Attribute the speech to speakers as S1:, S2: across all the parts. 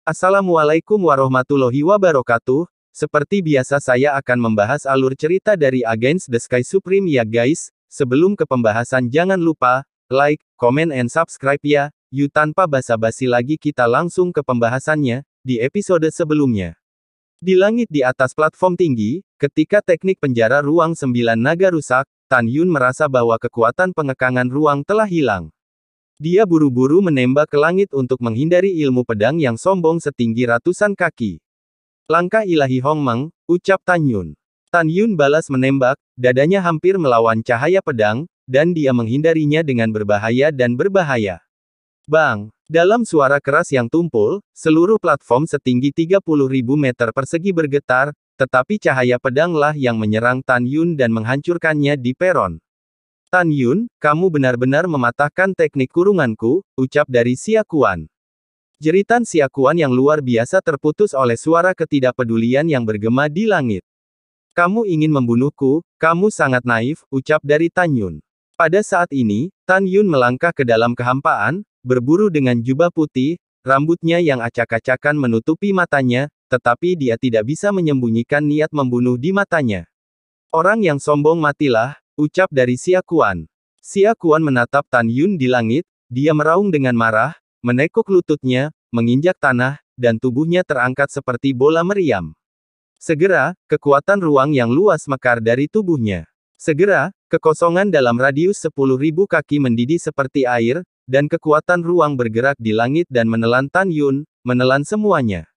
S1: Assalamualaikum warahmatullahi wabarakatuh. Seperti biasa saya akan membahas alur cerita dari Against the Sky Supreme ya guys. Sebelum ke pembahasan jangan lupa, like, comment and subscribe ya. Yuk tanpa basa-basi lagi kita langsung ke pembahasannya, di episode sebelumnya. Di langit di atas platform tinggi, ketika teknik penjara ruang 9 naga rusak, Tan Yun merasa bahwa kekuatan pengekangan ruang telah hilang. Dia buru-buru menembak ke langit untuk menghindari ilmu pedang yang sombong setinggi ratusan kaki. Langkah ilahi Hongmeng, ucap Tan Yun. Tan Yun balas menembak, dadanya hampir melawan cahaya pedang, dan dia menghindarinya dengan berbahaya dan berbahaya. Bang! Dalam suara keras yang tumpul, seluruh platform setinggi 30.000 meter persegi bergetar, tetapi cahaya pedanglah yang menyerang Tan Yun dan menghancurkannya di peron. Tan Yun, kamu benar-benar mematahkan teknik kurunganku, ucap dari Xia Kuan. Jeritan Xia Kuan yang luar biasa terputus oleh suara ketidakpedulian yang bergema di langit. Kamu ingin membunuhku, kamu sangat naif, ucap dari Tan Yun. Pada saat ini, Tan Yun melangkah ke dalam kehampaan, berburu dengan jubah putih, rambutnya yang acak-acakan menutupi matanya, tetapi dia tidak bisa menyembunyikan niat membunuh di matanya. Orang yang sombong matilah, ucap dari Xia Kuan. Xia Kuan menatap Tan Yun di langit, dia meraung dengan marah, menekuk lututnya, menginjak tanah, dan tubuhnya terangkat seperti bola meriam. Segera, kekuatan ruang yang luas mekar dari tubuhnya. Segera, kekosongan dalam radius 10.000 kaki mendidih seperti air, dan kekuatan ruang bergerak di langit dan menelan Tan Yun, menelan semuanya.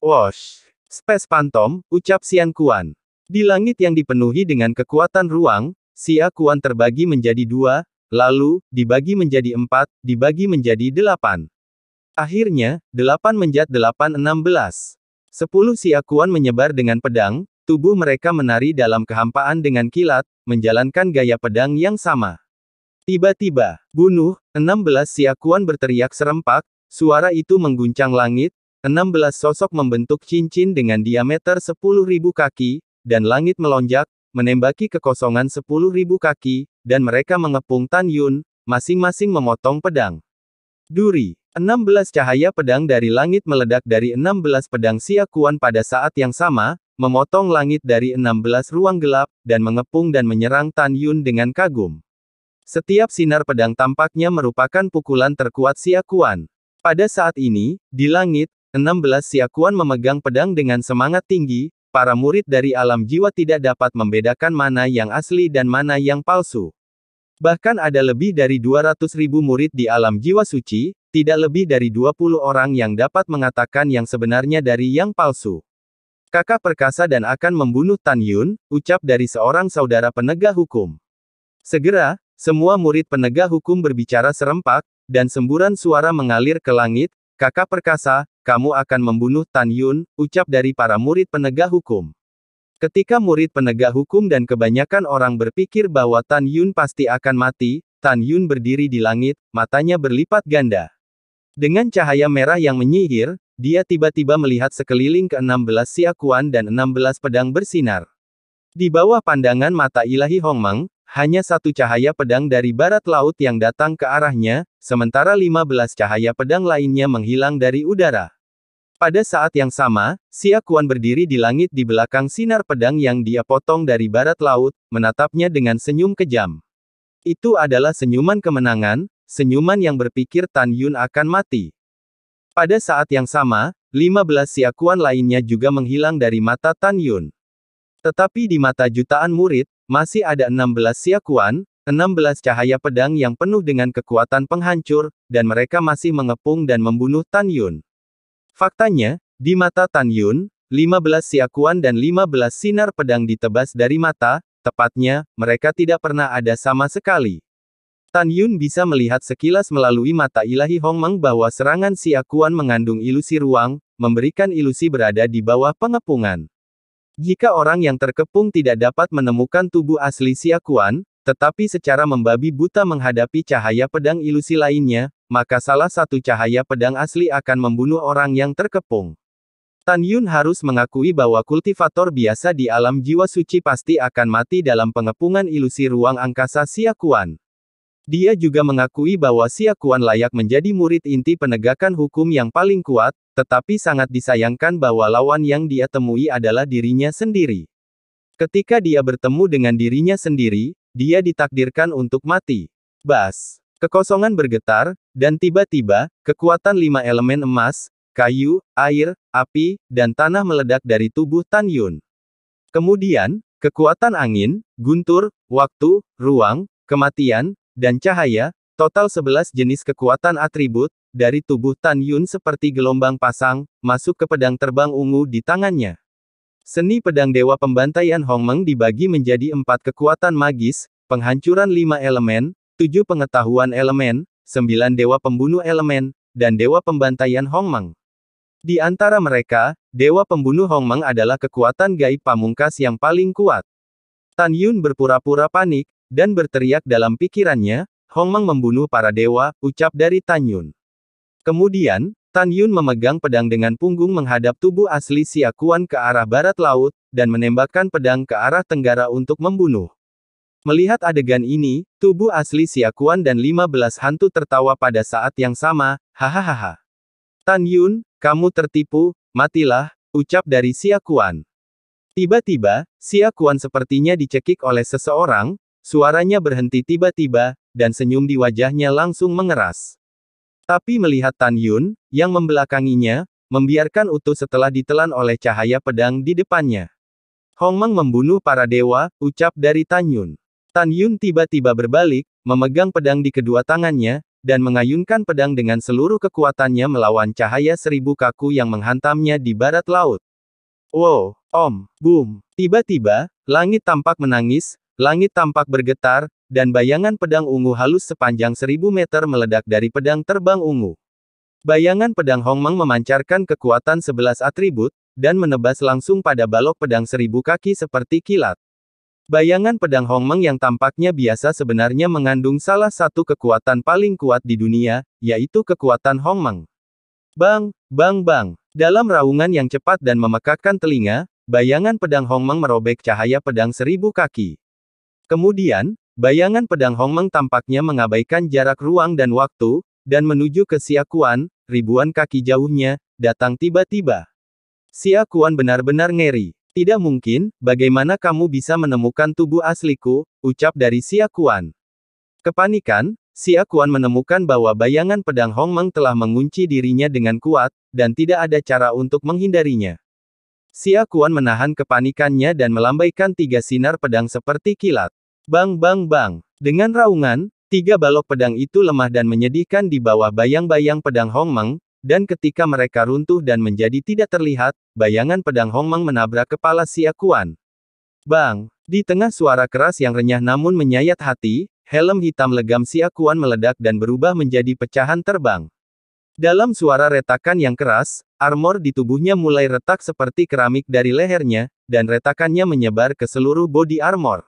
S1: Wosh! Space Phantom, ucap Xian Kuan. Di langit yang dipenuhi dengan kekuatan ruang, Xia Kuan terbagi menjadi 2, lalu, dibagi menjadi 4, dibagi menjadi 8. Akhirnya, 8 menjadi 8 16. 10 Xia Kuan menyebar dengan pedang, tubuh mereka menari dalam kehampaan dengan kilat, menjalankan gaya pedang yang sama. Tiba-tiba, bunuh, 16 Xia Kuan berteriak serempak, suara itu mengguncang langit, 16 sosok membentuk cincin dengan diameter 10.000 kaki, dan langit melonjak, menembaki kekosongan 10.000 kaki, dan mereka mengepung Tan Yun, masing-masing memotong pedang. Duri. 16 cahaya pedang dari langit meledak dari 16 pedang Xia Kuan pada saat yang sama, memotong langit dari 16 ruang gelap, dan mengepung dan menyerang Tan Yun dengan kagum. Setiap sinar pedang tampaknya merupakan pukulan terkuat Xia Kuan. Pada saat ini, di langit, 16 Xia Kuan memegang pedang dengan semangat tinggi. Para murid dari alam jiwa tidak dapat membedakan mana yang asli dan mana yang palsu. Bahkan ada lebih dari 200.000 murid di alam jiwa suci, tidak lebih dari 20 orang yang dapat mengatakan yang sebenarnya dari yang palsu. Kakak perkasa dan akan membunuh Tan Yun, ucap dari seorang saudara penegak hukum. Segera, semua murid penegak hukum berbicara serempak, dan semburan suara mengalir ke langit. Kakak perkasa, kamu akan membunuh Tan Yun, ucap dari para murid penegak hukum. Ketika murid penegak hukum dan kebanyakan orang berpikir bahwa Tan Yun pasti akan mati, Tan Yun berdiri di langit, matanya berlipat ganda. Dengan cahaya merah yang menyihir, dia tiba-tiba melihat sekeliling ke-16 Xia Kuan dan 16 pedang bersinar. Di bawah pandangan mata ilahi Hongmeng, hanya satu cahaya pedang dari barat laut yang datang ke arahnya, sementara 15 cahaya pedang lainnya menghilang dari udara. Pada saat yang sama, Xia Kuan berdiri di langit di belakang sinar pedang yang dia potong dari barat laut, menatapnya dengan senyum kejam. Itu adalah senyuman kemenangan, senyuman yang berpikir Tan Yun akan mati. Pada saat yang sama, 15 Xia Kuan lainnya juga menghilang dari mata Tan Yun. Tetapi di mata jutaan murid, masih ada 16 Xia Kuan, 16 cahaya pedang yang penuh dengan kekuatan penghancur, dan mereka masih mengepung dan membunuh Tan Yun. Faktanya, di mata Tan Yun, 15 Xia Kuan dan 15 sinar pedang ditebas dari mata, tepatnya, mereka tidak pernah ada sama sekali. Tan Yun bisa melihat sekilas melalui mata ilahi Hongmeng bahwa serangan Xia Kuan mengandung ilusi ruang, memberikan ilusi berada di bawah pengepungan. Jika orang yang terkepung tidak dapat menemukan tubuh asli Xia Kuan, tetapi secara membabi buta menghadapi cahaya pedang ilusi lainnya, maka salah satu cahaya pedang asli akan membunuh orang yang terkepung. Tan Yun harus mengakui bahwa kultivator biasa di alam jiwa suci pasti akan mati dalam pengepungan ilusi ruang angkasa Xia Kuan. Dia juga mengakui bahwa Xia Kuan layak menjadi murid inti penegakan hukum yang paling kuat, tetapi sangat disayangkan bahwa lawan yang dia temui adalah dirinya sendiri. Ketika dia bertemu dengan dirinya sendiri, dia ditakdirkan untuk mati. Bas. Kekosongan bergetar, dan tiba-tiba, kekuatan 5 elemen emas, kayu, air, api, dan tanah meledak dari tubuh Tan Yun. Kemudian, kekuatan angin, guntur, waktu, ruang, kematian, dan cahaya, total 11 jenis kekuatan atribut, dari tubuh Tan Yun seperti gelombang pasang, masuk ke pedang terbang ungu di tangannya. Seni pedang Dewa Pembantaian Hongmeng dibagi menjadi 4 kekuatan magis, penghancuran 5 elemen, 7 pengetahuan elemen, 9 Dewa Pembunuh elemen, dan Dewa Pembantaian Hongmeng. Di antara mereka, Dewa Pembunuh Hongmeng adalah kekuatan gaib pamungkas yang paling kuat. Tan Yun berpura-pura panik, dan berteriak dalam pikirannya, Hongmeng membunuh para dewa, ucap dari Tan Yun. Kemudian, Tan Yun memegang pedang dengan punggung menghadap tubuh asli Xia Kuan ke arah barat laut, dan menembakkan pedang ke arah tenggara untuk membunuh. Melihat adegan ini, tubuh asli Xia Kuan dan 15 hantu tertawa pada saat yang sama, hahaha. Tan Yun, kamu tertipu, matilah, ucap dari Xia Kuan. Tiba-tiba, Xia Kuan sepertinya dicekik oleh seseorang, suaranya berhenti tiba-tiba, dan senyum di wajahnya langsung mengeras. Tapi melihat Tan Yun, yang membelakanginya, membiarkan utuh setelah ditelan oleh cahaya pedang di depannya. Hongmeng membunuh para dewa, ucap dari Tan Yun. Tan Yun tiba-tiba berbalik, memegang pedang di kedua tangannya, dan mengayunkan pedang dengan seluruh kekuatannya melawan cahaya 1000 kaku yang menghantamnya di barat laut. Wow, boom. Tiba-tiba, langit tampak menangis, langit tampak bergetar, dan bayangan pedang ungu halus sepanjang 1000 meter meledak dari pedang terbang ungu. Bayangan pedang Hongmeng memancarkan kekuatan 11 atribut, dan menebas langsung pada balok pedang 1000 kaki seperti kilat. Bayangan pedang Hongmeng yang tampaknya biasa sebenarnya mengandung salah satu kekuatan paling kuat di dunia, yaitu kekuatan Hongmeng. Bang, bang, bang. Dalam raungan yang cepat dan memekakkan telinga, bayangan pedang Hongmeng merobek cahaya pedang 1000 kaki. Kemudian, bayangan pedang Hongmeng tampaknya mengabaikan jarak ruang dan waktu, dan menuju ke Xia Kuan, ribuan kaki jauhnya, datang tiba-tiba. Xia Kuan benar-benar ngeri. Tidak mungkin, bagaimana kamu bisa menemukan tubuh asliku, ucap dari Xia Kuan. Kepanikan, Xia Kuan menemukan bahwa bayangan pedang Hongmeng telah mengunci dirinya dengan kuat, dan tidak ada cara untuk menghindarinya. Xia Kuan menahan kepanikannya dan melambaikan 3 sinar pedang seperti kilat. Bang bang bang. Dengan raungan, 3 balok pedang itu lemah dan menyedihkan di bawah bayang-bayang pedang Hongmeng, dan ketika mereka runtuh dan menjadi tidak terlihat, bayangan pedang Hongmeng menabrak kepala Xia Kuan. Bang! Di tengah suara keras yang renyah namun menyayat hati, helm hitam legam Xia Kuan meledak dan berubah menjadi pecahan terbang. Dalam suara retakan yang keras, armor di tubuhnya mulai retak seperti keramik dari lehernya, dan retakannya menyebar ke seluruh bodi armor.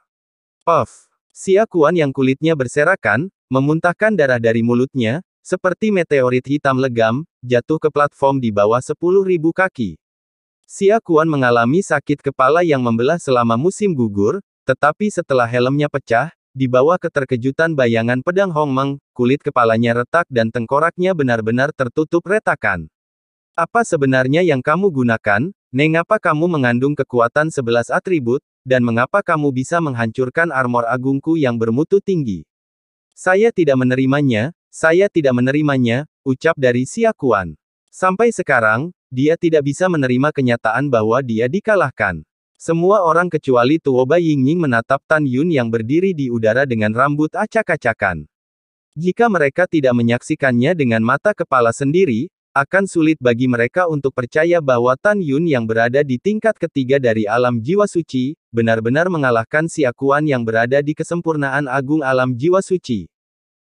S1: Puff! Xia Kuan yang kulitnya berserakan, memuntahkan darah dari mulutnya, seperti meteorit hitam legam, jatuh ke platform di bawah 10.000 kaki. Xia Kuan mengalami sakit kepala yang membelah selama musim gugur, tetapi setelah helmnya pecah, di bawah keterkejutan bayangan pedang Hongmeng, kulit kepalanya retak dan tengkoraknya benar-benar tertutup retakan. Apa sebenarnya yang kamu gunakan, mengapa kamu mengandung kekuatan 11 atribut, dan mengapa kamu bisa menghancurkan armor agungku yang bermutu tinggi? Saya tidak menerimanya, ucap dari Xia Kuan. Sampai sekarang, dia tidak bisa menerima kenyataan bahwa dia dikalahkan. Semua orang kecuali Tuoba Yingying menatap Tan Yun yang berdiri di udara dengan rambut acak-acakan. Jika mereka tidak menyaksikannya dengan mata kepala sendiri, akan sulit bagi mereka untuk percaya bahwa Tan Yun yang berada di tingkat ketiga dari alam jiwa suci, benar-benar mengalahkan Xia Kuan yang berada di kesempurnaan agung alam jiwa suci.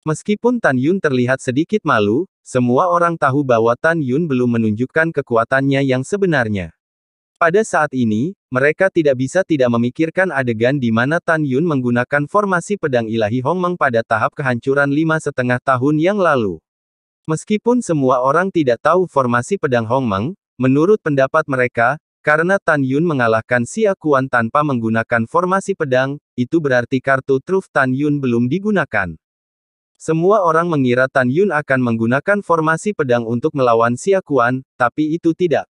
S1: Meskipun Tan Yun terlihat sedikit malu, semua orang tahu bahwa Tan Yun belum menunjukkan kekuatannya yang sebenarnya. Pada saat ini, mereka tidak bisa tidak memikirkan adegan di mana Tan Yun menggunakan formasi pedang ilahi Hongmeng pada tahap kehancuran 5,5 tahun yang lalu. Meskipun semua orang tidak tahu formasi pedang Hongmeng, menurut pendapat mereka, karena Tan Yun mengalahkan Xia Kuan tanpa menggunakan formasi pedang, itu berarti kartu truf Tan Yun belum digunakan. Semua orang mengira Tan Yun akan menggunakan formasi pedang untuk melawan Xia Kuan, tapi itu tidak.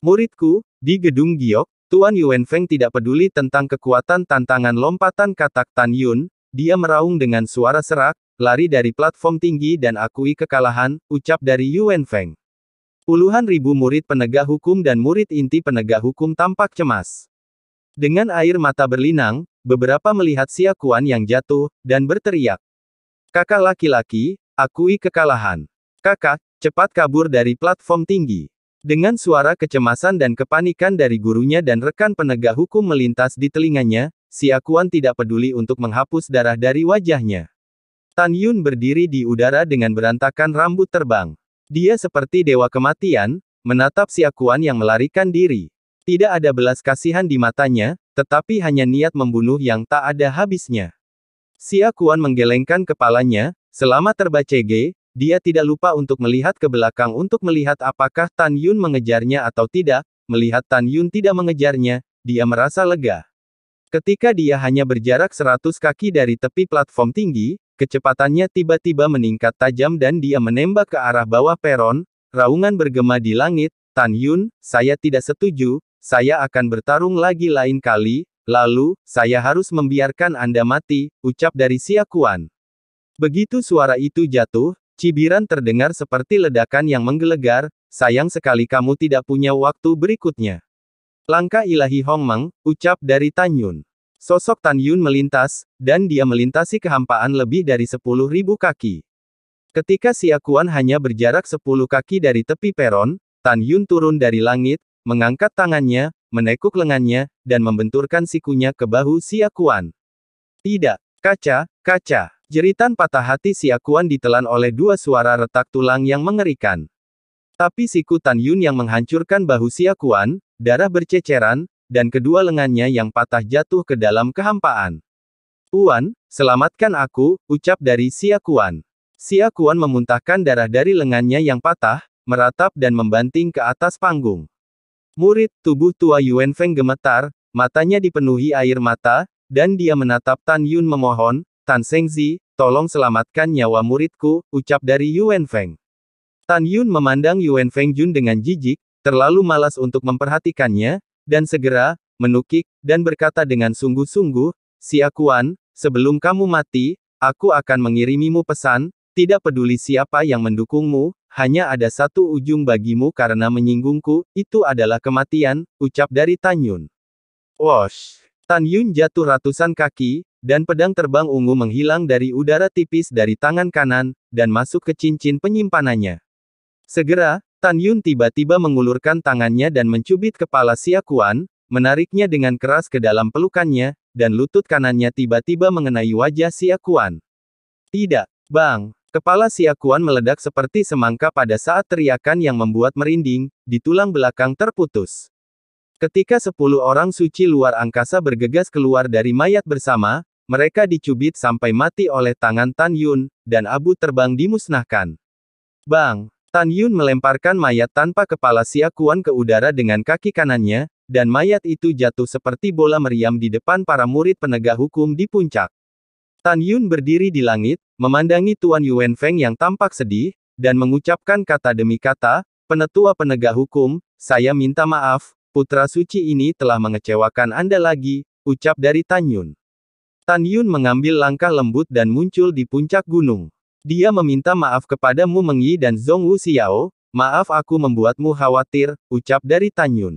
S1: Muridku, di gedung giok, Tuan Yuan Feng tidak peduli tentang kekuatan tantangan lompatan katak Tan Yun, dia meraung dengan suara serak, lari dari platform tinggi dan akui kekalahan, ucap dari Yuan Feng. Puluhan ribu murid penegak hukum dan murid inti penegak hukum tampak cemas. Dengan air mata berlinang, beberapa melihat Xia Kuan yang jatuh, dan berteriak. Kakak laki-laki, akui kekalahan. Kakak, cepat kabur dari platform tinggi. Dengan suara kecemasan dan kepanikan dari gurunya dan rekan penegak hukum melintas di telinganya, Xia Kuan tidak peduli untuk menghapus darah dari wajahnya. Tan Yun berdiri di udara dengan berantakan rambut terbang. Dia seperti dewa kematian, menatap Xia Kuan yang melarikan diri. Tidak ada belas kasihan di matanya, tetapi hanya niat membunuh yang tak ada habisnya. Xia Kuan menggelengkan kepalanya, selama terbaca G, dia tidak lupa untuk melihat ke belakang untuk melihat apakah Tan Yun mengejarnya atau tidak. Melihat Tan Yun tidak mengejarnya, dia merasa lega. Ketika dia hanya berjarak 100 kaki dari tepi platform tinggi, kecepatannya tiba-tiba meningkat tajam dan dia menembak ke arah bawah peron, raungan bergema di langit, Tan Yun, saya tidak setuju, saya akan bertarung lagi lain kali. Lalu, saya harus membiarkan Anda mati, ucap dari Xia Kuan. Begitu suara itu jatuh, cibiran terdengar seperti ledakan yang menggelegar, sayang sekali kamu tidak punya waktu berikutnya. Langkah ilahi Hongmeng, ucap dari Tan Yun. Sosok Tan Yun melintas, dan dia melintasi kehampaan lebih dari 10.000 kaki. Ketika Xia Kuan hanya berjarak 10 kaki dari tepi peron, Tan Yun turun dari langit, mengangkat tangannya, menekuk lengannya, dan membenturkan sikunya ke bahu Xia Kuan. Tidak, kaca, kaca. Jeritan patah hati Xia Kuan ditelan oleh dua suara retak tulang yang mengerikan. Tapi siku Tan Yun yang menghancurkan bahu Xia Kuan, darah berceceran, dan kedua lengannya yang patah jatuh ke dalam kehampaan. Tuan, selamatkan aku, ucap dari Xia Kuan. Xia Kuan memuntahkan darah dari lengannya yang patah, meratap dan membanting ke atas panggung. Murid, tubuh tua Yuan Feng gemetar, matanya dipenuhi air mata, dan dia menatap Tan Yun memohon, Tan Shengzi, tolong selamatkan nyawa muridku, ucap dari Yuan Feng. Tan Yun memandang Yuan Feng Jun dengan jijik, terlalu malas untuk memperhatikannya, dan segera, menukik, dan berkata dengan sungguh-sungguh, Xia Kuan, sebelum kamu mati, aku akan mengirimimu pesan, tidak peduli siapa yang mendukungmu, hanya ada satu ujung bagimu karena menyinggungku, itu adalah kematian, ucap dari Tan Yun. Wosh! Tan Yun jatuh ratusan kaki, dan pedang terbang ungu menghilang dari udara tipis dari tangan kanan, dan masuk ke cincin penyimpanannya. Segera, Tan Yun tiba-tiba mengulurkan tangannya dan mencubit kepala Xia Kuan, menariknya dengan keras ke dalam pelukannya, dan lutut kanannya tiba-tiba mengenai wajah Xia Kuan. Tidak, bang! Kepala Xia Kuan meledak seperti semangka pada saat teriakan yang membuat merinding, di tulang belakang terputus. Ketika 10 orang suci luar angkasa bergegas keluar dari mayat bersama, mereka dicubit sampai mati oleh tangan Tan Yun, dan abu terbang dimusnahkan. Bang! Tan Yun melemparkan mayat tanpa kepala Xia Kuan ke udara dengan kaki kanannya, dan mayat itu jatuh seperti bola meriam di depan para murid penegak hukum di puncak. Tan Yun berdiri di langit, memandangi Tuan Yuan Feng yang tampak sedih, dan mengucapkan kata demi kata, Penetua penegak hukum, saya minta maaf, putra suci ini telah mengecewakan Anda lagi, ucap dari Tan Yun. Tan Yun mengambil langkah lembut dan muncul di puncak gunung. Dia meminta maaf kepada Mu Mengyi dan Zhong Wu Xiao, maaf aku membuatmu khawatir, ucap dari Tan Yun.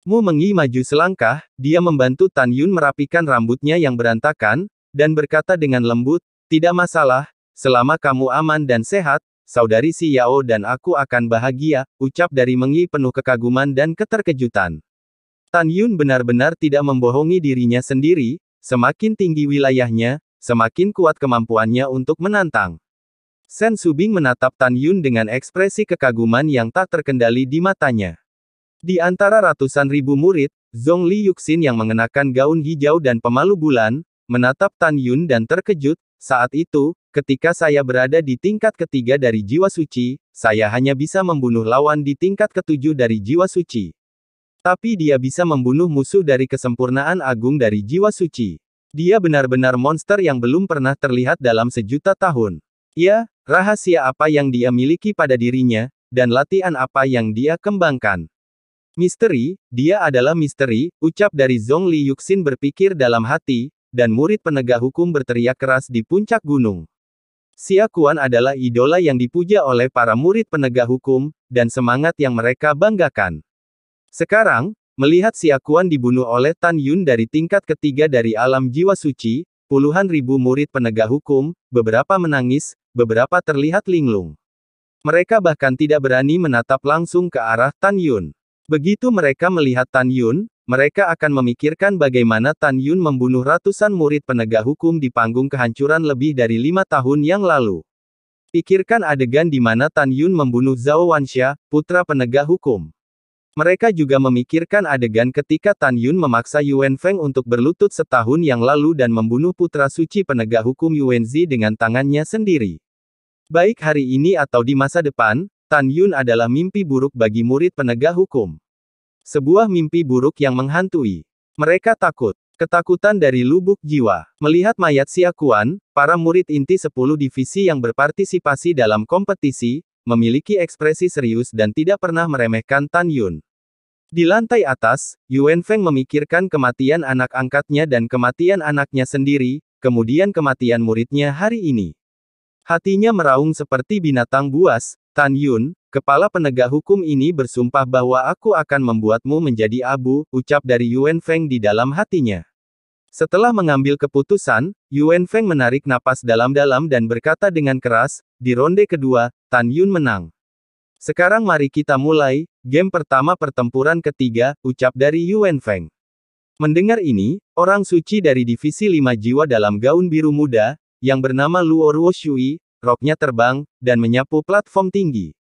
S1: Mu Mengyi maju selangkah, dia membantu Tan Yun merapikan rambutnya yang berantakan, dan berkata dengan lembut, tidak masalah, selama kamu aman dan sehat, saudari Xiao dan aku akan bahagia, ucap dari Mengyi penuh kekaguman dan keterkejutan. Tan Yun benar-benar tidak membohongi dirinya sendiri, semakin tinggi wilayahnya, semakin kuat kemampuannya untuk menantang. Shen Subing menatap Tan Yun dengan ekspresi kekaguman yang tak terkendali di matanya. Di antara ratusan ribu murid, Zhong Li Yuxin yang mengenakan gaun hijau dan pemalu bulan, menatap Tan Yun dan terkejut, saat itu, ketika saya berada di tingkat ketiga dari jiwa suci, saya hanya bisa membunuh lawan di tingkat ketujuh dari jiwa suci. Tapi dia bisa membunuh musuh dari kesempurnaan agung dari jiwa suci. Dia benar-benar monster yang belum pernah terlihat dalam sejuta tahun. Ya, rahasia apa yang dia miliki pada dirinya, dan latihan apa yang dia kembangkan. Misteri, dia adalah misteri, ucap dari Zhong Li Yuxin berpikir dalam hati, dan murid penegak hukum berteriak keras di puncak gunung. Xia Kuan adalah idola yang dipuja oleh para murid penegak hukum, dan semangat yang mereka banggakan. Sekarang, melihat Xia Kuan dibunuh oleh Tan Yun dari tingkat ketiga dari alam jiwa suci, puluhan ribu murid penegak hukum, beberapa menangis, beberapa terlihat linglung. Mereka bahkan tidak berani menatap langsung ke arah Tan Yun. Begitu mereka melihat Tan Yun, mereka akan memikirkan bagaimana Tan Yun membunuh ratusan murid penegak hukum di panggung kehancuran lebih dari 5 tahun yang lalu. Pikirkan adegan di mana Tan Yun membunuh Zhao Wanxia, putra penegak hukum. Mereka juga memikirkan adegan ketika Tan Yun memaksa Yuan Feng untuk berlutut setahun yang lalu dan membunuh putra suci penegak hukum Yuan Zi dengan tangannya sendiri. Baik hari ini atau di masa depan, Tan Yun adalah mimpi buruk bagi murid penegak hukum. Sebuah mimpi buruk yang menghantui. Mereka takut. Ketakutan dari lubuk jiwa. Melihat mayat Xia Kuan, para murid inti 10 divisi yang berpartisipasi dalam kompetisi, memiliki ekspresi serius dan tidak pernah meremehkan Tan Yun. Di lantai atas, Yuan Feng memikirkan kematian anak angkatnya dan kematian anaknya sendiri, kemudian kematian muridnya hari ini. Hatinya meraung seperti binatang buas. Tan Yun, kepala penegak hukum ini bersumpah bahwa aku akan membuatmu menjadi abu, ucap dari Yuan Feng di dalam hatinya. Setelah mengambil keputusan, Yuan Feng menarik napas dalam-dalam dan berkata dengan keras, di ronde kedua, Tan Yun menang. Sekarang mari kita mulai, game pertama pertempuran ketiga, ucap dari Yuan Feng. Mendengar ini, orang suci dari divisi 5 jiwa dalam gaun biru muda, yang bernama Luo Ruoshui, roknya terbang, dan menyapu platform tinggi.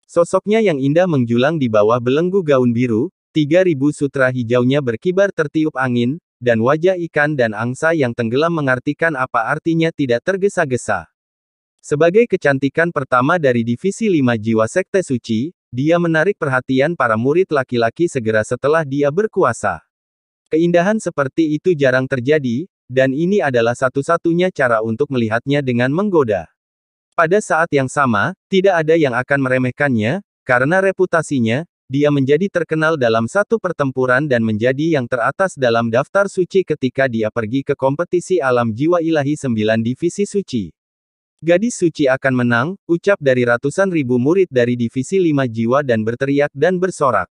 S1: Sosoknya yang indah menjulang di bawah belenggu gaun biru, 3.000 sutra hijaunya berkibar tertiup angin, dan wajah ikan dan angsa yang tenggelam mengartikan apa artinya tidak tergesa-gesa. Sebagai kecantikan pertama dari divisi 5 jiwa sekte suci, dia menarik perhatian para murid laki-laki segera setelah dia berkuasa. Keindahan seperti itu jarang terjadi, dan ini adalah satu-satunya cara untuk melihatnya dengan menggoda. Pada saat yang sama, tidak ada yang akan meremehkannya, karena reputasinya, dia menjadi terkenal dalam satu pertempuran dan menjadi yang teratas dalam daftar suci ketika dia pergi ke kompetisi alam jiwa ilahi 9 divisi suci. Gadis suci akan menang, ucap dari ratusan ribu murid dari divisi 5 jiwa dan berteriak dan bersorak.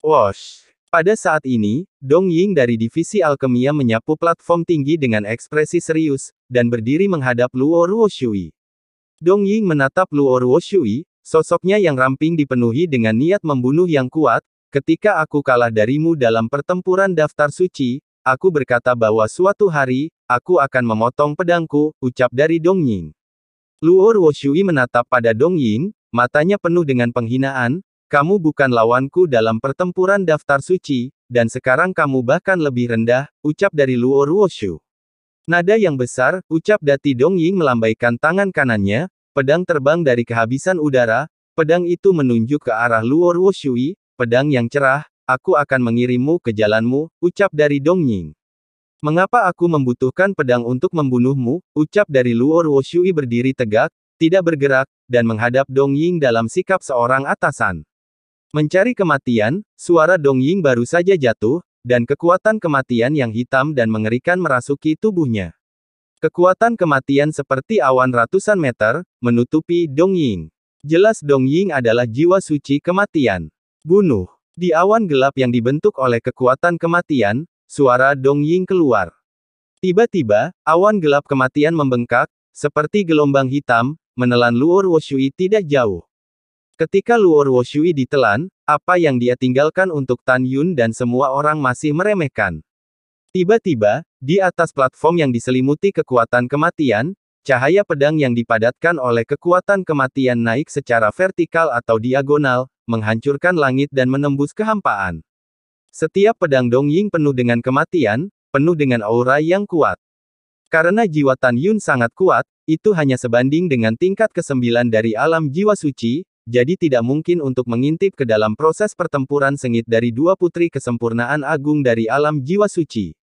S1: Wosh! Pada saat ini, Dong Ying dari divisi alkemia menyapu platform tinggi dengan ekspresi serius, dan berdiri menghadap Luo Ruoshui. Dong Ying menatap Luo Ruoshui, sosoknya yang ramping dipenuhi dengan niat membunuh yang kuat. Ketika aku kalah darimu dalam pertempuran daftar suci, aku berkata bahwa suatu hari, aku akan memotong pedangku, ucap dari Dong Ying. Luo Ruoshui menatap pada Dong Ying, matanya penuh dengan penghinaan, kamu bukan lawanku dalam pertempuran daftar suci, dan sekarang kamu bahkan lebih rendah, ucap dari Luo Ruoshui. Nada yang besar, ucap Dati Dong Ying melambaikan tangan kanannya, pedang terbang dari kehabisan udara, pedang itu menunjuk ke arah Luo Ruoshui, pedang yang cerah, aku akan mengirimmu ke jalanmu, ucap dari Dong Ying. Mengapa aku membutuhkan pedang untuk membunuhmu, ucap dari Luo Ruoshui berdiri tegak, tidak bergerak, dan menghadap Dong Ying dalam sikap seorang atasan. Mencari kematian, suara Dong Ying baru saja jatuh, dan kekuatan kematian yang hitam dan mengerikan merasuki tubuhnya. Kekuatan kematian seperti awan ratusan meter, menutupi Dong Ying. Jelas Dong Ying adalah jiwa suci kematian. Bunuh. Di awan gelap yang dibentuk oleh kekuatan kematian, suara Dong Ying keluar. Tiba-tiba, awan gelap kematian membengkak, seperti gelombang hitam, menelan Luo Ruoshui tidak jauh. Ketika Luo Ruoshui ditelan, apa yang dia tinggalkan untuk Tan Yun dan semua orang masih meremehkan. Tiba-tiba, di atas platform yang diselimuti kekuatan kematian, cahaya pedang yang dipadatkan oleh kekuatan kematian naik secara vertikal atau diagonal, menghancurkan langit dan menembus kehampaan. Setiap pedang Dong Ying penuh dengan kematian, penuh dengan aura yang kuat. Karena jiwa Tan Yun sangat kuat, itu hanya sebanding dengan tingkat ke-9 dari alam jiwa suci, jadi tidak mungkin untuk mengintip ke dalam proses pertempuran sengit dari dua putri kesempurnaan agung dari alam jiwa suci.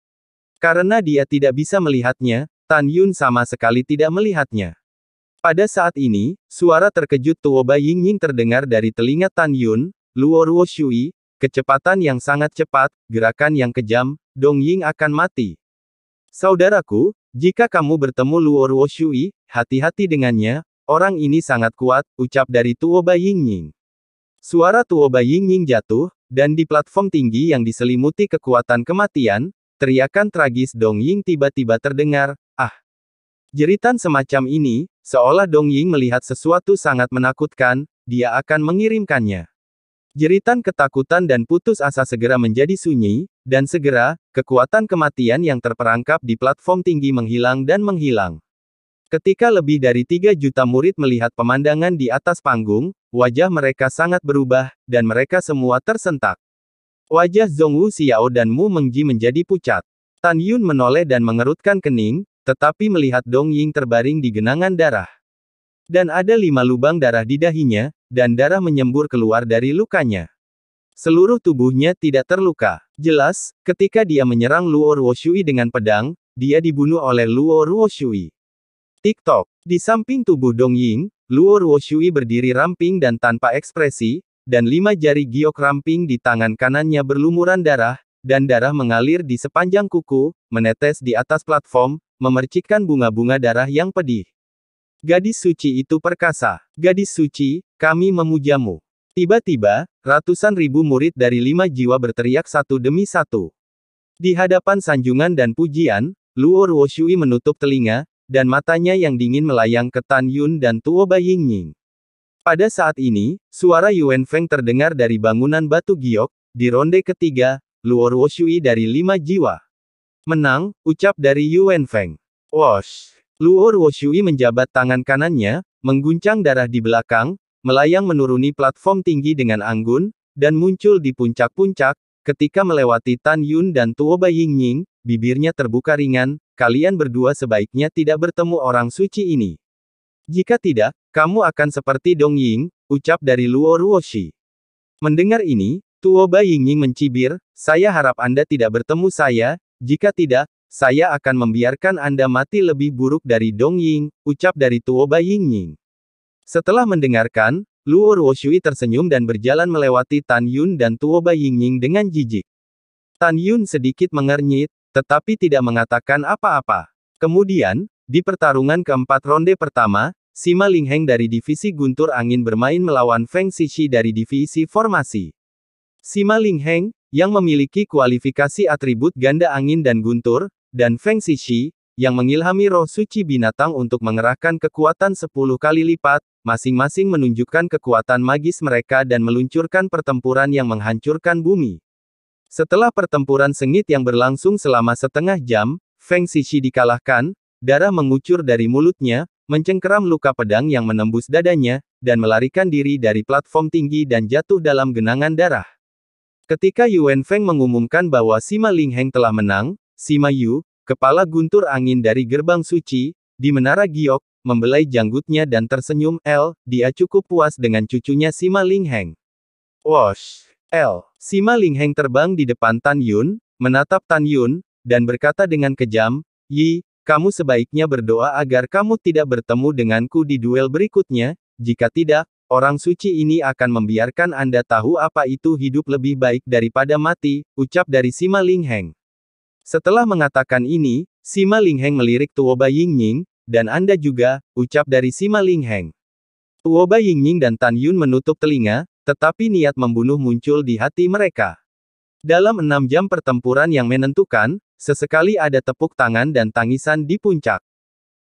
S1: Karena dia tidak bisa melihatnya, Tan Yun sama sekali tidak melihatnya. Pada saat ini, suara terkejut Tuoba Yingying terdengar dari telinga Tan Yun. Luo Ruoshui, kecepatan yang sangat cepat, gerakan yang kejam, Dong Ying akan mati. Saudaraku, jika kamu bertemu Luo Ruoshui, hati-hati dengannya, orang ini sangat kuat, ucap dari Tuoba Yingying. Suara Tuoba Yingying jatuh, dan di platform tinggi yang diselimuti kekuatan kematian, teriakan tragis Dong Ying tiba-tiba terdengar, ah. Jeritan semacam ini, seolah Dong Ying melihat sesuatu sangat menakutkan, dia akan mengirimkannya. Jeritan ketakutan dan putus asa segera menjadi sunyi, dan segera, kekuatan kematian yang terperangkap di platform tinggi menghilang dan menghilang. Ketika lebih dari 3 juta murid melihat pemandangan di atas panggung, wajah mereka sangat berubah, dan mereka semua tersentak. Wajah Zhongwu Xiao dan Mu Mengji menjadi pucat. Tan Yun menoleh dan mengerutkan kening, tetapi melihat Dong Ying terbaring di genangan darah. Dan ada 5 lubang darah di dahinya, dan darah menyembur keluar dari lukanya. Seluruh tubuhnya tidak terluka. Jelas, ketika dia menyerang Luo Ruoshui dengan pedang, dia dibunuh oleh Luo Ruoshui. Tik-tok. Di samping tubuh Dong Ying, Luo Ruoshui berdiri ramping dan tanpa ekspresi, dan 5 jari giok ramping di tangan kanannya berlumuran darah, dan darah mengalir di sepanjang kuku, menetes di atas platform, memercikkan bunga-bunga darah yang pedih. Gadis suci itu perkasa. Gadis suci, kami memujamu. Tiba-tiba, ratusan ribu murid dari 5 jiwa berteriak satu demi satu. Di hadapan sanjungan dan pujian, Luo Ruoshui menutup telinga, dan matanya yang dingin melayang ke Tan Yun dan Tuoba Yingying. Pada saat ini, suara Yuan Feng terdengar dari bangunan batu giok. Di ronde ketiga, Luo Ruoshui dari 5 jiwa menang, ucap dari Yuan Feng. Wosh! Luo Ruoshui menjabat tangan kanannya, mengguncang darah di belakang, melayang menuruni platform tinggi dengan anggun, dan muncul di puncak-puncak. Ketika melewati Tan Yun dan Tuoba Yingying, bibirnya terbuka ringan, kalian berdua sebaiknya tidak bertemu orang suci ini. Jika tidak, kamu akan seperti Dong Ying, ucap dari Luo Ruoshi. Mendengar ini, Tuoba Yingying mencibir, saya harap Anda tidak bertemu saya, jika tidak, saya akan membiarkan Anda mati lebih buruk dari Dong Ying, ucap dari Tuoba Yingying. Setelah mendengarkan, Luo Ruoshui tersenyum dan berjalan melewati Tan Yun dan Tuoba Yingying dengan jijik. Tan Yun sedikit mengernyit, tetapi tidak mengatakan apa-apa. Kemudian, di pertarungan keempat ronde pertama, Sima Lingheng dari divisi Guntur Angin bermain melawan Feng Xixi dari divisi Formasi. Sima Lingheng, yang memiliki kualifikasi atribut ganda angin dan guntur, dan Feng Xixi, yang mengilhami roh suci binatang untuk mengerahkan kekuatan 10 kali lipat, masing-masing menunjukkan kekuatan magis mereka dan meluncurkan pertempuran yang menghancurkan bumi. Setelah pertempuran sengit yang berlangsung selama setengah jam, Feng Xixi dikalahkan, darah mengucur dari mulutnya, mencengkeram luka pedang yang menembus dadanya, dan melarikan diri dari platform tinggi dan jatuh dalam genangan darah. Ketika Yuan Feng mengumumkan bahwa Sima Lingheng telah menang, Sima Yu, kepala guntur angin dari gerbang suci, di menara giok, membelai janggutnya dan tersenyum. Dia cukup puas dengan cucunya Sima Lingheng. Wosh! Sima Lingheng terbang di depan Tan Yun, menatap Tan Yun, dan berkata dengan kejam, Yi, kamu sebaiknya berdoa agar kamu tidak bertemu denganku di duel berikutnya, jika tidak, orang suci ini akan membiarkan Anda tahu apa itu hidup lebih baik daripada mati, ucap dari Sima Lingheng. Setelah mengatakan ini, Sima Lingheng melirik Tuoba Yingying, dan Anda juga, ucap dari Sima Lingheng. Tuoba Yingying dan Tan Yun menutup telinga, tetapi niat membunuh muncul di hati mereka. Dalam 6 jam pertempuran yang menentukan, sesekali ada tepuk tangan dan tangisan di puncak.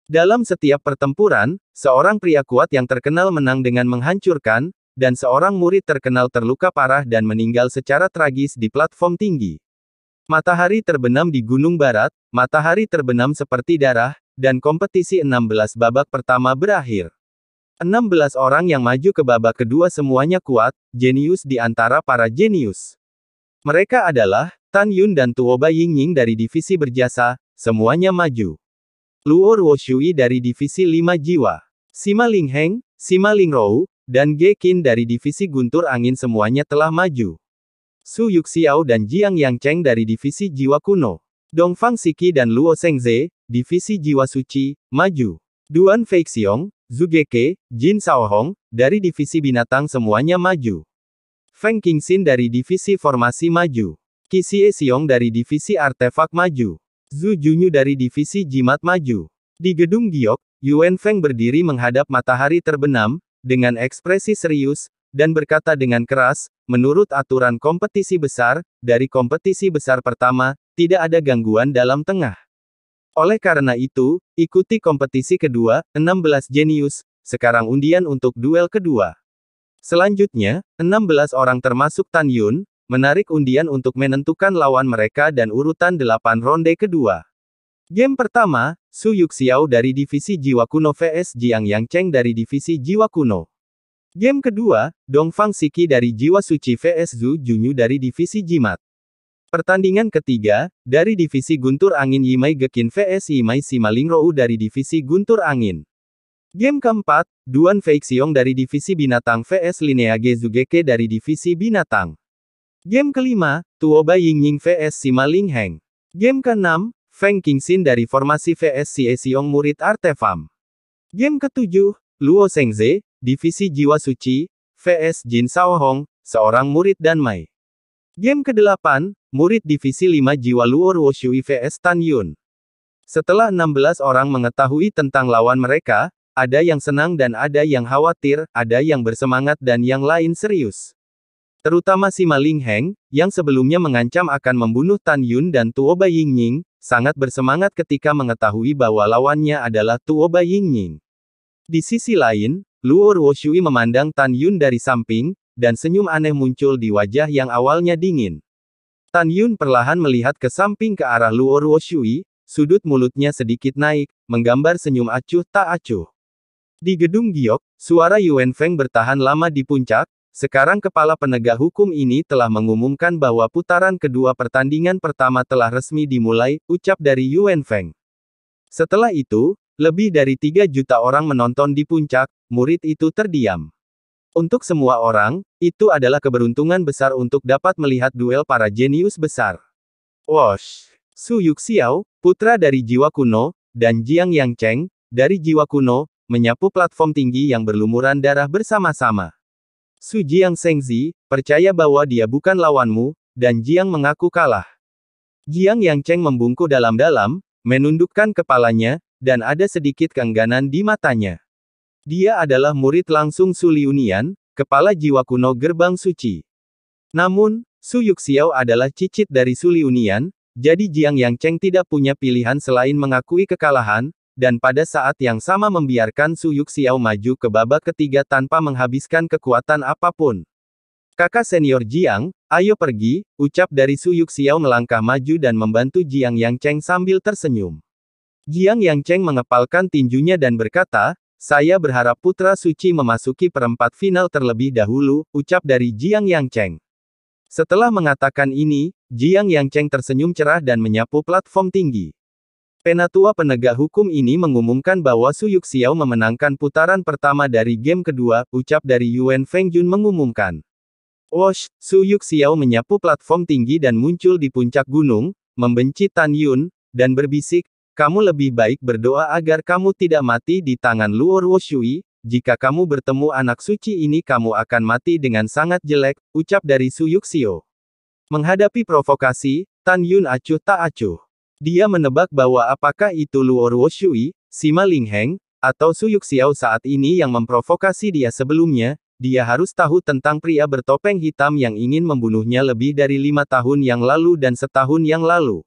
S1: Dalam setiap pertempuran, seorang pria kuat yang terkenal menang dengan menghancurkan, dan seorang murid terkenal terluka parah dan meninggal secara tragis di platform tinggi. Matahari terbenam di Gunung Barat, matahari terbenam seperti darah, dan kompetisi 16 babak pertama berakhir. 16 orang yang maju ke babak kedua semuanya kuat, jenius di antara para jenius. Mereka adalah, Tan Yun dan Tuoba Yingying dari divisi berjasa, semuanya maju. Luo Ruoshui dari divisi 5 jiwa. Sima Lingheng, Sima Lingrou, dan Ge Qin dari divisi guntur angin semuanya telah maju. Su Yuxiao dan Jiang Yangcheng dari divisi jiwa kuno. Dongfang Siki dan Luo Shengze, divisi jiwa suci, maju. Duan Feixiong, Zugeke, Jin Shaohong, dari divisi binatang semuanya maju. Feng Qingxin dari divisi formasi maju. Qi Xiexiong dari divisi artefak maju. Zhu Junyu dari divisi jimat maju. Di gedung giok, Yuan Feng berdiri menghadap matahari terbenam, dengan ekspresi serius, dan berkata dengan keras, menurut aturan kompetisi besar, dari kompetisi besar pertama, tidak ada gangguan dalam tengah. Oleh karena itu, ikuti kompetisi kedua, 16 jenius, sekarang undian untuk duel kedua. Selanjutnya, 16 orang termasuk Tan Yun, menarik undian untuk menentukan lawan mereka dan urutan 8 ronde kedua. Game pertama, Su Yuxiao dari divisi jiwa kuno vs Jiang Yangcheng dari divisi jiwa kuno. Game kedua, Dongfang Siki dari jiwa suci vs Zhu Junyu dari divisi jimat. Pertandingan ketiga, dari divisi guntur angin Yimei Geqin vs Yimei Simalingrou dari divisi guntur angin. Game keempat, Duan Feixiong dari divisi binatang vs Lineage Zugeke dari divisi binatang. Game kelima, Tuoba Yingying vs Sima Lingheng. Game keenam, Feng Qingxin dari formasi vs Xiexiong murid artefam. Game ketujuh, Luo Shengze, divisi jiwa suci, vs Jin Shaohong, seorang murid Danmai. Game ke-8, murid divisi 5 jiwa Luo Ruoshui vs Tan Yun. Setelah 16 orang mengetahui tentang lawan mereka, ada yang senang dan ada yang khawatir, ada yang bersemangat dan yang lain serius. Terutama Sima Lingheng, yang sebelumnya mengancam akan membunuh Tan Yun dan Tuoba Yingying, sangat bersemangat ketika mengetahui bahwa lawannya adalah Tuoba Yingying. Di sisi lain, Luo Ruoshui memandang Tan Yun dari samping, dan senyum aneh muncul di wajah yang awalnya dingin. Tan Yun perlahan melihat ke samping ke arah Luo Ruoshui, sudut mulutnya sedikit naik, menggambar senyum acuh tak acuh. Di gedung giok, suara Yuan Feng bertahan lama di puncak. Sekarang kepala penegak hukum ini telah mengumumkan bahwa putaran kedua pertandingan pertama telah resmi dimulai, ucap dari Yuan Feng. Setelah itu, lebih dari 3 juta orang menonton di puncak, murid itu terdiam. Untuk semua orang, itu adalah keberuntungan besar untuk dapat melihat duel para jenius besar. Wosh! Su Yuxiao, putra dari jiwa kuno, dan Jiang Yangcheng, dari jiwa kuno, menyapu platform tinggi yang berlumuran darah bersama-sama. Su Jiang Shengzi, percaya bahwa dia bukan lawanmu, dan Jiang mengaku kalah. Jiang Yangcheng membungkuk dalam-dalam, menundukkan kepalanya, dan ada sedikit keengganan di matanya. Dia adalah murid langsung Su Liunian, kepala jiwa kuno gerbang suci. Namun, Su Yuxiao adalah cicit dari Su Liunian, jadi Jiang Yangcheng tidak punya pilihan selain mengakui kekalahan, dan pada saat yang sama membiarkan Su Yuxiao maju ke babak ketiga tanpa menghabiskan kekuatan apapun. Kakak senior Jiang, ayo pergi, ucap dari Su Yuxiao melangkah maju dan membantu Jiang Yangcheng sambil tersenyum. Jiang Yangcheng mengepalkan tinjunya dan berkata, saya berharap putra suci memasuki perempat final terlebih dahulu, ucap dari Jiang Yangcheng. Setelah mengatakan ini, Jiang Yangcheng tersenyum cerah dan menyapu platform tinggi. Penatua penegak hukum ini mengumumkan bahwa Su Yuxiao memenangkan putaran pertama dari game kedua, ucap dari Yuan Fengjun mengumumkan. Wosh! Su Yuxiao menyapu platform tinggi dan muncul di puncak gunung, membenci Tan Yun, dan berbisik, kamu lebih baik berdoa agar kamu tidak mati di tangan Luo Ruoshui, jika kamu bertemu anak suci ini kamu akan mati dengan sangat jelek, ucap dari Su Yuxiao. Menghadapi provokasi, Tan Yun acuh tak acuh. Dia menebak bahwa apakah itu Luo Ruoshui, Sima Lingheng, atau Su Yuxiao saat ini yang memprovokasi dia sebelumnya, dia harus tahu tentang pria bertopeng hitam yang ingin membunuhnya lebih dari 5 tahun yang lalu dan setahun yang lalu.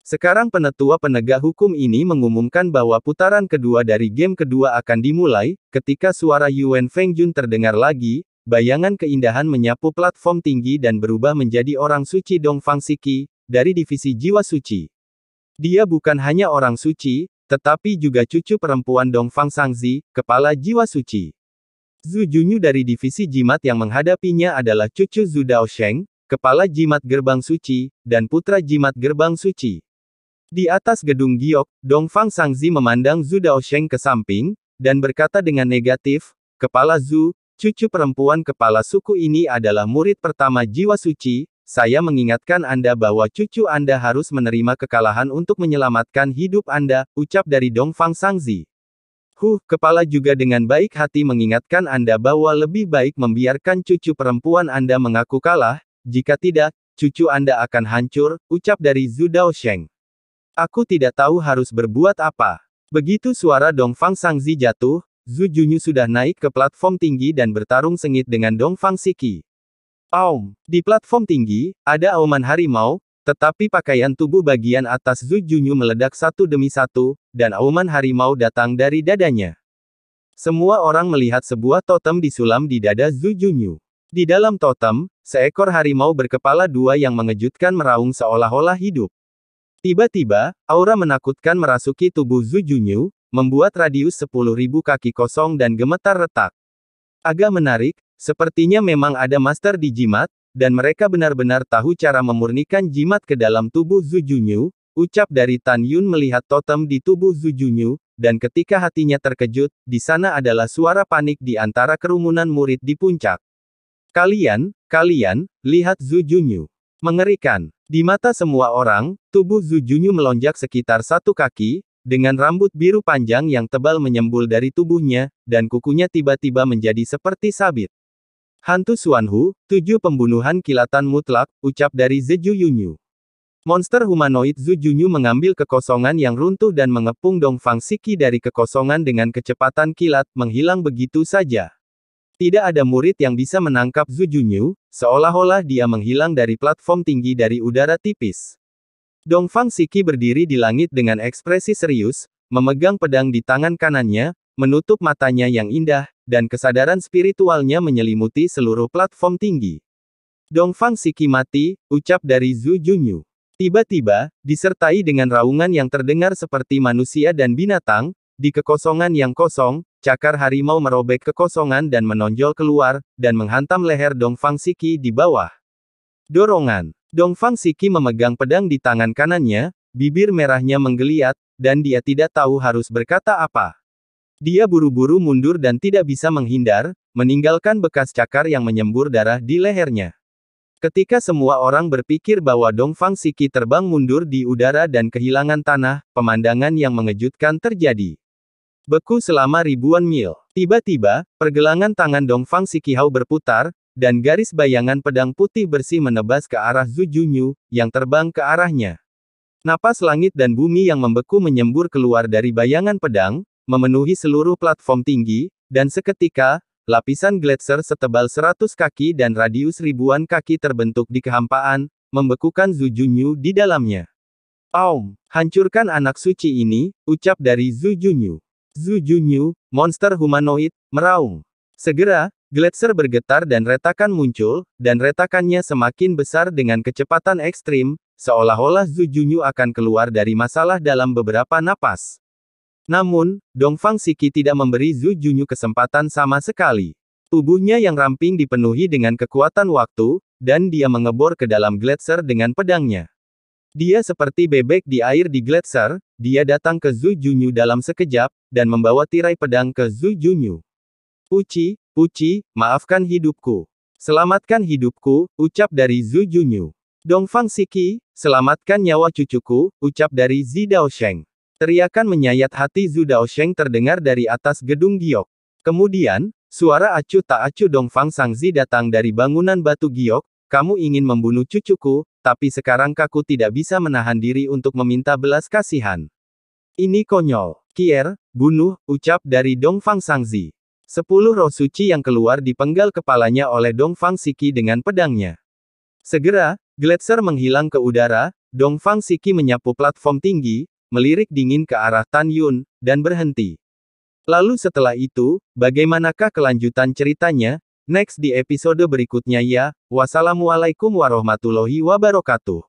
S1: Sekarang penatua penegak hukum ini mengumumkan bahwa putaran kedua dari game kedua akan dimulai, ketika suara Yuan Fengjun terdengar lagi, bayangan keindahan menyapu platform tinggi dan berubah menjadi orang suci Dongfang Siki, dari divisi jiwa suci. Dia bukan hanya orang suci, tetapi juga cucu perempuan Dongfang Shangzi, kepala jiwa suci. Zhu Junyu dari divisi jimat yang menghadapinya adalah cucu Zhu Daosheng, kepala jimat gerbang suci, dan putra jimat gerbang suci. Di atas gedung giok, Dongfang Shangzi memandang Zhu Daosheng ke samping, dan berkata dengan negatif, Kepala Zhu, cucu perempuan kepala suku ini adalah murid pertama jiwa suci, saya mengingatkan Anda bahwa cucu Anda harus menerima kekalahan untuk menyelamatkan hidup Anda, ucap dari Dongfang Shangzi. Kepala juga dengan baik hati mengingatkan Anda bahwa lebih baik membiarkan cucu perempuan Anda mengaku kalah, jika tidak, cucu Anda akan hancur, ucap dari Zhu Daosheng. Aku tidak tahu harus berbuat apa. Begitu suara Dongfang Sangzi jatuh, Zhu Junyu sudah naik ke platform tinggi dan bertarung sengit dengan Dongfang Siki. Aum. Di platform tinggi, ada auman harimau, tetapi pakaian tubuh bagian atas Zhu Junyu meledak satu demi satu, dan auman harimau datang dari dadanya. Semua orang melihat sebuah totem disulam di dada Zhu Junyu. Di dalam totem, seekor harimau berkepala dua yang mengejutkan meraung seolah-olah hidup. Tiba-tiba, aura menakutkan merasuki tubuh Zhu Junyu, membuat radius 10.000 kaki kosong dan gemetar retak. Agak menarik, sepertinya memang ada master di jimat, dan mereka benar-benar tahu cara memurnikan jimat ke dalam tubuh Zhu Junyu, ucap dari Tan Yun melihat totem di tubuh Zhu Junyu, dan ketika hatinya terkejut, di sana adalah suara panik di antara kerumunan murid di puncak. Kalian, lihat Zhu Junyu. Mengerikan. Di mata semua orang, tubuh Zhu Junyu melonjak sekitar 1 kaki, dengan rambut biru panjang yang tebal menyembul dari tubuhnya, dan kukunya tiba-tiba menjadi seperti sabit. Hantu Xuanhu, 7 pembunuhan kilatan mutlak, ucap dari Zhu Junyu. Monster humanoid Zhu Junyu mengambil kekosongan yang runtuh dan mengepung Dongfang Siki dari kekosongan dengan kecepatan kilat, menghilang begitu saja. Tidak ada murid yang bisa menangkap Zhu Junyu, seolah-olah dia menghilang dari platform tinggi dari udara tipis. Dongfang Siki berdiri di langit dengan ekspresi serius, memegang pedang di tangan kanannya, menutup matanya yang indah, dan kesadaran spiritualnya menyelimuti seluruh platform tinggi. Dongfang Siki mati, ucap dari Zhu Junyu. Tiba-tiba, disertai dengan raungan yang terdengar seperti manusia dan binatang, di kekosongan yang kosong, cakar harimau merobek kekosongan dan menonjol keluar, dan menghantam leher Dongfang Siki di bawah. Dorongan. Dongfang Siki memegang pedang di tangan kanannya, bibir merahnya menggeliat, dan dia tidak tahu harus berkata apa. Dia buru-buru mundur dan tidak bisa menghindar, meninggalkan bekas cakar yang menyembur darah di lehernya. Ketika semua orang berpikir bahwa Dongfang Siki terbang mundur di udara dan kehilangan tanah, pemandangan yang mengejutkan terjadi. Beku selama ribuan mil. Tiba-tiba, pergelangan tangan Dongfang Sikihau berputar, dan garis bayangan pedang putih bersih menebas ke arah Zhu Junyu, yang terbang ke arahnya. Napas langit dan bumi yang membeku menyembur keluar dari bayangan pedang, memenuhi seluruh platform tinggi, dan seketika, lapisan gletser setebal 100 kaki dan radius ribuan kaki terbentuk di kehampaan, membekukan Zhu Junyu di dalamnya. Aum, hancurkan anak suci ini, ucap dari Zhu Junyu. Zhu Junyu, monster humanoid, meraung. Segera, gletser bergetar dan retakan muncul, dan retakannya semakin besar dengan kecepatan ekstrim, seolah-olah Zhu Junyu akan keluar dari masalah dalam beberapa napas. Namun, Dongfang Siki tidak memberi Zhu Junyu kesempatan sama sekali. Tubuhnya yang ramping dipenuhi dengan kekuatan waktu, dan dia mengebor ke dalam gletser dengan pedangnya. Dia seperti bebek di air di gletser, dia datang ke Zhu Junyu dalam sekejap, dan membawa tirai pedang ke Zhu Junyu. Puci, maafkan hidupku. Selamatkan hidupku, ucap dari Zhu Junyu. Dongfang Siki, selamatkan nyawa cucuku, ucap dari Zhi Daosheng. Teriakan menyayat hati Zhu Daosheng terdengar dari atas gedung giok. Kemudian, suara acuh tak acuh Dongfang Sangzi datang dari bangunan batu giok, kamu ingin membunuh cucuku, tapi sekarang kaku tidak bisa menahan diri untuk meminta belas kasihan. Ini konyol. Kier, bunuh, ucap dari Dongfang Sangzi. 10 roh suci yang keluar dipenggal kepalanya oleh Dongfang Siki dengan pedangnya. Segera, gletser menghilang ke udara, Dongfang Siki menyapu platform tinggi, melirik dingin ke arah Tan Yun, dan berhenti. Lalu setelah itu, bagaimanakah kelanjutan ceritanya? Next di episode berikutnya ya. Wassalamualaikum warahmatullahi wabarakatuh.